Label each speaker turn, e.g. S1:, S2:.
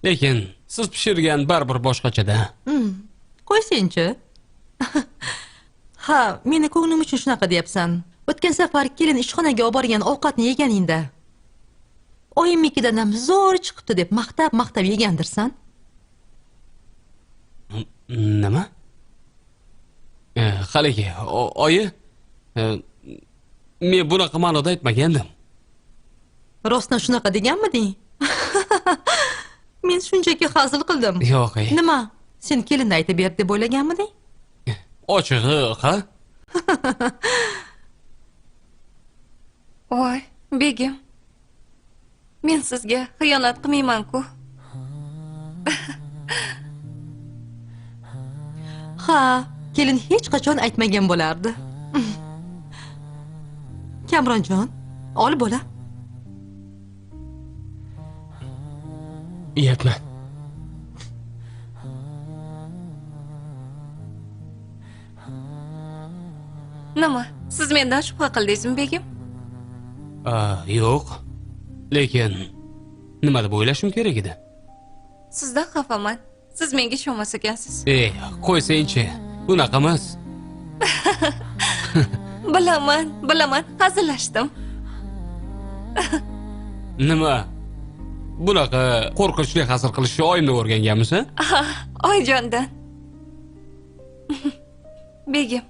S1: Lekin siz pishirgan baribir boshqacha-da.
S2: Qo'ysin-chi. Ha, meni ko'nglim uchun shunaqa deyapsan. O'tgan safar kelin ishxonaga olib borgan ovqatni yeganingda oyimnikidan ham zo'r chiqibdi deb maqtab yegandirsan.
S1: Nima? Haligi, oyi, men bunaqa ma'noda aytmagandim.
S2: Rostdan shunaqa deganmiding? Men shunchaki hazil qildim.
S1: Yo'q,
S2: Nima? Sen kelinni aytib ber deb o'ylaganmiding?
S1: Ochig'i, ha?
S3: Voy, begim. Men sizga xiyonat qilmayman-ku.
S2: Ha, kelin hech qachon aytmagan bo'lardi. Kamronjon, ol bola.
S1: Yeyapman.
S3: Nima? Siz mendan shubha qildingizmi, begim?
S1: Yo'q. Lekin nima deb o'ylashim kerak edi?
S3: Sizdan xafaman. Siz menga ishonmas ekansiz.
S1: Qo'ysang-chi. Bunaqa emas.
S3: Bilaman, hazillashdim.
S1: Nima? Bunaqa qo'rqinchli hazil qilishni oyimni o'rganganmisan?
S3: Oyijondan. Begim,